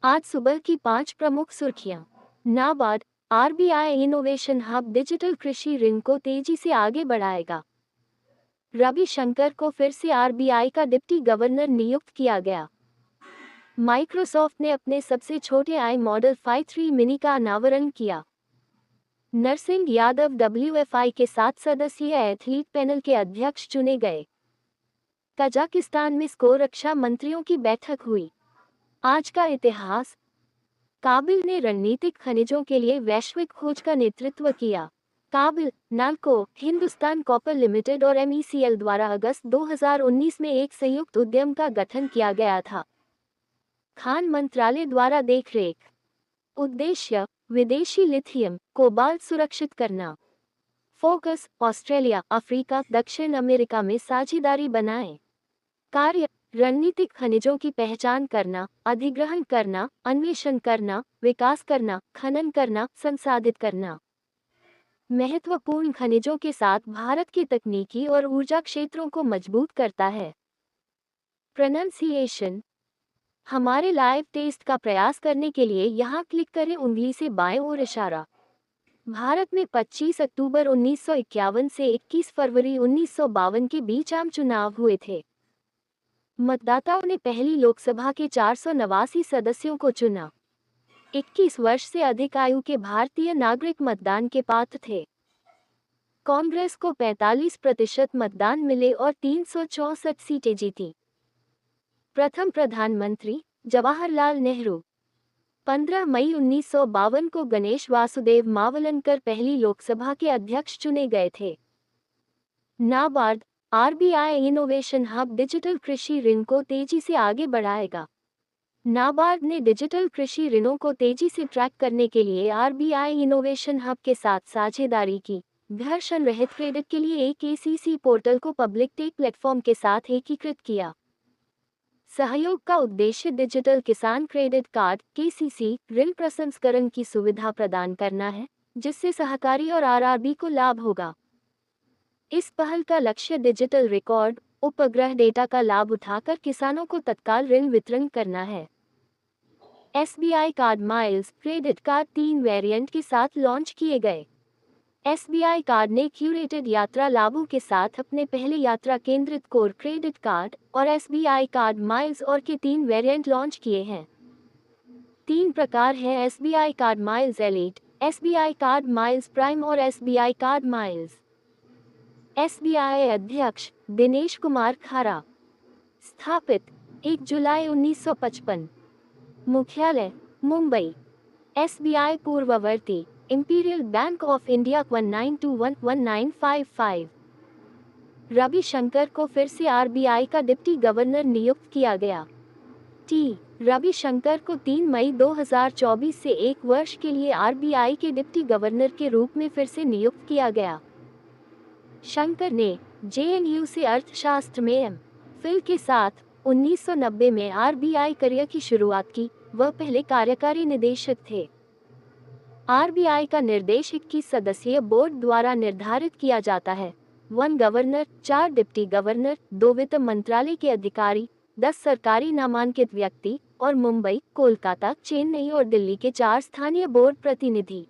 आज सुबह की 5 प्रमुख सुर्खियां। NABARD, RBI innovation hub digital कृषि ऋण को तेजी से आगे बढ़ाएगा। रविशंकर को फिर से आरबीआई का डिप्टी गवर्नर नियुक्त किया गया। माइक्रोसॉफ्ट ने अपने सबसे छोटे आई मॉडल 5 मिनी का अनावरण किया। नरसिंह यादव डब्ल्यूएफआई के 7 सदस्यीय एथलीट पैनल के अध्यक्ष चुने गए। कजाकिस्तान में स्को रक्षा मंत्रियों की बैठक हुई। आज का इतिहास। काबिल ने रणनीतिक खनिजों के लिए वैश्विक खोज का नेतृत्व किया। काबिल, नाल्को, हिंदुस्तान कॉपर लिमिटेड और एमईसीएल द्वारा अगस्त 2019 में एक संयुक्त उद्यम का गठन किया गया था। खान मंत्रालय द्वारा देखरेख। उद्देश्य, विदेशी लिथियम, कोबाल्ट सुरक्षित करना। फोकस, ऑस्ट्रेलिया, अफ्रीका, दक्षिण अमेरिका में साझेदारी बनाएं। कार्य, रणनीतिक खनिजों की पहचान करना, अधिग्रहण करना, अन्वेषण करना, विकास करना, खनन करना, संसाधित करना। महत्वपूर्ण खनिजों के साथ भारत के तकनीकी और ऊर्जा क्षेत्रों को मजबूत करता है। प्रोनंसिएशन। हमारे लाइव टेस्ट का प्रयास करने के लिए यहाँ क्लिक करें, उंगली से बाएं ओर इशारा। भारत में 25 अक्टूबर 1951 से 21 फरवरी 1952 के बीच आम चुनाव हुए थे। मतदाताओं ने पहली लोकसभा के 489 सदस्यों को चुना। 21 वर्ष से अधिक आयु के भारतीय नागरिक मतदान के पात्र थे। कांग्रेस को 45% मतदान मिले और 364 सीटें जीती। प्रथम प्रधानमंत्री जवाहरलाल नेहरू। 15 मई 1952 को गणेश वासुदेव मावलंकर पहली लोकसभा के अध्यक्ष चुने गए थे। NABARD, RBI innovation hub digital कृषि ऋण को तेजी से आगे बढ़ाएगा। नाबार्ड ने डिजिटल कृषि ऋणों को तेजी से ट्रैक करने के लिए आरबीआई इनोवेशन हब के साथ साझेदारी की। घर्षण रहित क्रेडिट के लिए एक एसीसी पोर्टल को पब्लिक टेक प्लेटफॉर्म के साथ एकीकृत किया। सहयोग का उद्देश्य डिजिटल किसान क्रेडिट कार्ड (केसीसी) ऋण प्रसंस्करण की सुविधा प्रदान करना है, जिससे सहकारी और आरआरबी को लाभ होगा। इस पहल का लक्ष्य डिजिटल रिकॉर्ड, उपग्रह डेटा का लाभ उठाकर किसानों को तत्काल ऋण वितरण करना है। SBI card miles credit card 3 variant के साथ लॉन्च किए गए। एसबीआई कार्ड ने क्यूरेटेड यात्रा लाभों के साथ अपने पहले यात्रा केंद्रित कोर क्रेडिट कार्ड और एसबीआई कार्ड माइल्स और के 3 वेरिएंट लॉन्च किए हैं। 3 प्रकार हैं SBI card miles elite, SBI card miles prime और एसबीआई कार्ड माइल्स। एसबीआई अध्यक्ष दिनेश कुमार खारा। स्थापित 1 जुलाई 1955। मुख्यालय मुंबई। एसबीआई पूर्ववर्ती imperial bank of India 1921-1955। Ravishankar को फिर से आरबीआई का डिप्टी गवर्नर नियुक्त किया गया। रविशंकर को 3 मई 2024 से 1 वर्ष के लिए आरबीआई के डिप्टी गवर्नर के रूप में फिर से नियुक्त किया गया। शंकर ने जेएनयू से अर्थशास्त्र में एम.फिल के साथ 1990 में आरबीआई करियर की शुरुआत की। वह पहले कार्यकारी निदेशक थे। आरबीआई का निर्देश 21 सदस्यीय बोर्ड द्वारा निर्धारित किया जाता है। 1 गवर्नर, 4 डिप्टी गवर्नर, 2 वित्त मंत्रालय के अधिकारी, 10 सरकारी नामांकित व्यक्ति और मुंबई, कोलकाता, चेन्नई और दिल्ली के 4 स्थानीय बोर्ड प्रतिनिधि।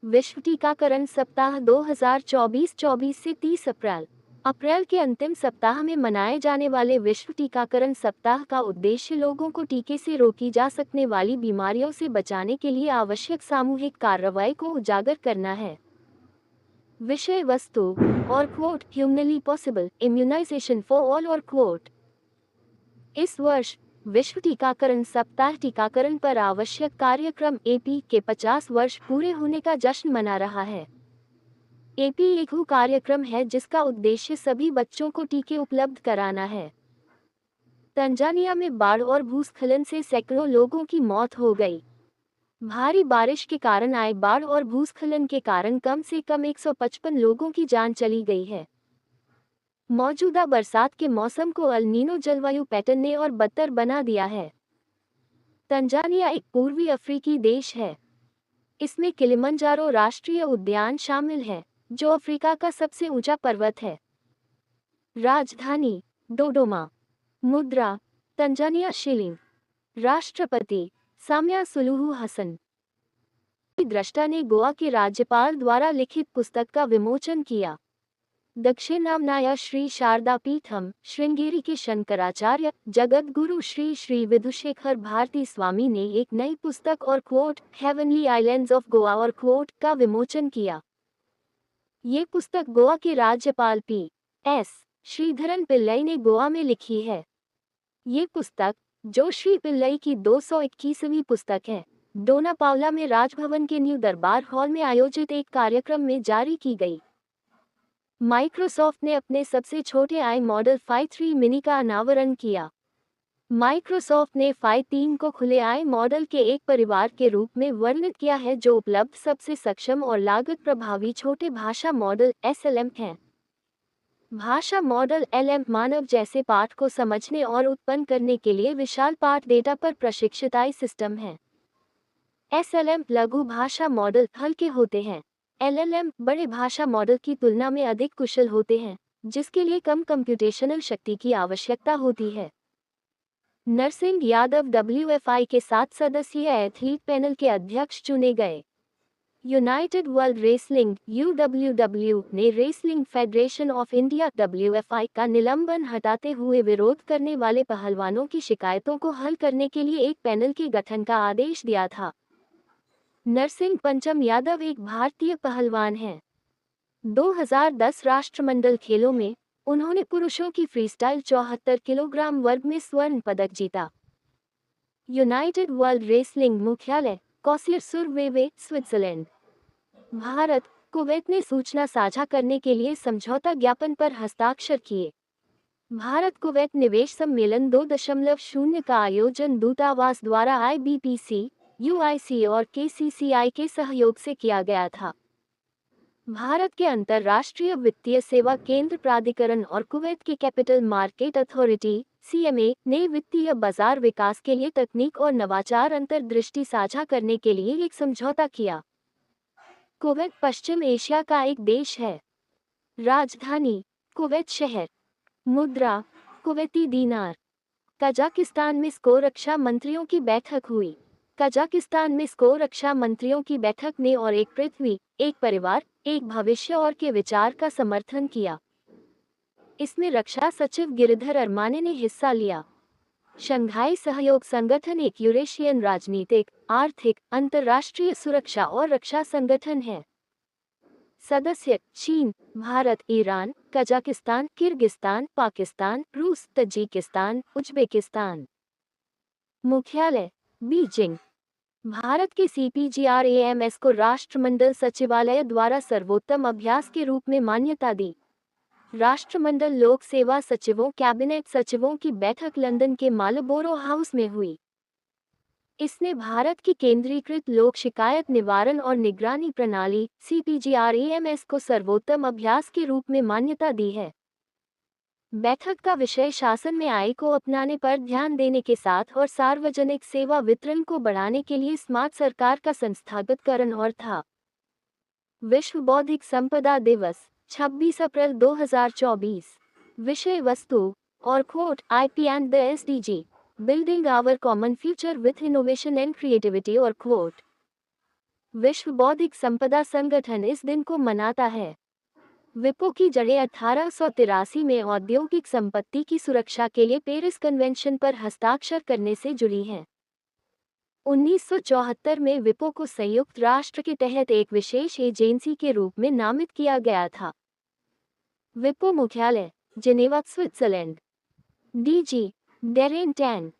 विश्व टीकाकरण सप्ताह 2024 से 30 अप्रैल के अंतिम सप्ताह में मनाए जाने वाले विश्व टीकाकरण सप्ताह का उद्देश्य लोगों को टीके से रोकी जा सकने वाली बीमारियों से बचाने के लिए आवश्यक सामूहिक कार्रवाई को उजागर करना है। विषय वस्तु और quote humanly possible immunisation for all और क्वोट। इस वर्ष विश्व टीकाकरण सप्ताह टीकाकरण पर आवश्यक कार्यक्रम एपी के 50 वर्ष पूरे होने का जश्न मना रहा है। एपी एक कार्यक्रम है जिसका उद्देश्य सभी बच्चों को टीके उपलब्ध कराना है। तंजानिया में बाढ़ और भूस्खलन से सैकड़ों लोगों की मौत हो गई। भारी बारिश के कारण आए बाढ़ और भूस्खलन के कारण कम से कम 155 लोगों की जान चली गई है। मौजूदा बरसात के मौसम को अल नीनो जलवायु पैटर्न ने और बदतर बना दिया है। तंजानिया एक पूर्वी अफ्रीकी देश है। इसमें किलिमंजारो राष्ट्रीय उद्यान शामिल है, जो अफ्रीका का सबसे ऊंचा पर्वत है। राजधानी डोडोमा। मुद्रा तंजानिया शिलिंग। राष्ट्रपति सामिया सुलूहू हसन दृष्टा ने गोवा के राज्यपाल द्वारा लिखित पुस्तक का विमोचन किया। दक्षिणामनाय श्री शारदा पीठम श्रृंगेरी के शंकराचार्य जगत गुरु श्री श्री विधुशेखर भारती स्वामी ने एक नई पुस्तक और quote heavenly islands of Goa और क्वोट का विमोचन किया। ये पुस्तक गोवा के राज्यपाल P.S. श्रीधरन पिल्लई ने गोवा में लिखी है। ये पुस्तक, जो श्री पिल्लई की 221वीं पुस्तक है, डोना पावला में राजभवन के न्यू दरबार हॉल में आयोजित एक कार्यक्रम में जारी की गई। माइक्रोसॉफ्ट ने अपने सबसे छोटे आई मॉडल Phi 3 मिनी का अनावरण किया। माइक्रोसॉफ्ट ने Phi 3 को खुले आई मॉडल के एक परिवार के रूप में वर्णित किया है, जो उपलब्ध सबसे सक्षम और लागत प्रभावी छोटे भाषा मॉडल SLM हैं। भाषा मॉडल LM मानव जैसे पाठ को समझने और उत्पन्न करने के लिए विशाल पाठ डेटा पर प्रशिक्षित आई सिस्टम है। SLM लघु भाषा मॉडल हल्के होते हैं। LLM बड़े भाषा मॉडल की तुलना में अधिक कुशल होते हैं, जिसके लिए कम कंप्यूटेशनल शक्ति की आवश्यकता होती है। नरसिंह यादव WFI के 7 सदस्यीय एथलीट पैनल के अध्यक्ष चुने गए। यूनाइटेड वर्ल्ड रेसलिंग UWW ने wrestling federation of India WFI का निलंबन हटाते हुए विरोध करने वाले पहलवानों की शिकायतों को हल करने के लिए एक पैनल के गठन का आदेश दिया था। नरसिंह पंचम यादव एक भारतीय पहलवान हैं। 2010 राष्ट्रमंडल खेलों में उन्होंने पुरुषों की फ्रीस्टाइल 74 किलोग्राम वर्ग में स्वर्ण पदक जीता। यूनाइटेड वर्ल्ड रेसलिंग मुख्यालय कौसियर-सुर-वेवे, स्विट्जरलैंड। भारत कुवैत ने सूचना साझा करने के लिए समझौता ज्ञापन पर हस्ताक्षर किए। भारत कुवैत निवेश सम्मेलन 2.0 का आयोजन दूतावास द्वारा IBPC, UIC और KCCI के सहयोग से किया गया था। भारत के अंतर्राष्ट्रीय वित्तीय सेवा केंद्र प्राधिकरण और कुवैत की कैपिटल मार्केट अथॉरिटी CMA ने वित्तीय बाजार विकास के लिए तकनीक और नवाचार अंतर्दृष्टि साझा करने के लिए एक समझौता किया। कुवैत पश्चिम एशिया का एक देश है। राजधानी कुवैत शहर। मुद्रा कुवैती दीनार। कजाकिस्तान में स्को रक्षा मंत्रियों की बैठक हुई। कजाकिस्तान में स्को रक्षा मंत्रियों की बैठक ने और एक पृथ्वी, एक परिवार, एक भविष्य और के विचार का समर्थन किया। इसमें रक्षा सचिव गिरिधर अरमाने ने हिस्सा लिया। शंघाई सहयोग संगठन एक यूरेशियन राजनीतिक, आर्थिक, अंतर्राष्ट्रीय सुरक्षा और रक्षा संगठन है। सदस्य चीन, Bharat, Iran, Kazakhstan, Kyrgyzstan, Pakistan, रूस, तजिकिस्तान, उज्बेकिस्तान। मुख्यालय बीजिंग। भारत के CPGRAMS को राष्ट्रमंडल सचिवालय द्वारा सर्वोत्तम अभ्यास के रूप में मान्यता दी। राष्ट्रमंडल लोक सेवा सचिवों कैबिनेट सचिवों की बैठक लंदन के मार्लबोरो हाउस में हुई। इसने भारत की केंद्रीकृत लोक शिकायत निवारण और निगरानी प्रणाली CPGRAMS को सर्वोत्तम अभ्यास के रूप में मान्यता दी है। बैठक का विषय शासन में AI को अपनाने पर ध्यान देने के साथ और सार्वजनिक सेवा वितरण को बढ़ाने के लिए स्मार्ट सरकार का संस्थागतकरण और था। विश्व बौद्धिक संपदा दिवस 26 अप्रैल 2024। विषय वस्तु और quote IP and the SDG building our common future with innovation and creativity और क्वोट। विश्व बौद्धिक संपदा संगठन इस दिन को मनाता है। विपो की जड़ें 1883 में औद्योगिक संपत्ति की सुरक्षा के लिए पेरिस कन्वेंशन पर हस्ताक्षर करने से जुड़ी हैं। 1974 में विपो को संयुक्त राष्ट्र के तहत एक विशेष एजेंसी के रूप में नामित किया गया था। विपो मुख्यालय Geneva, Switzerland. DG Darren tan.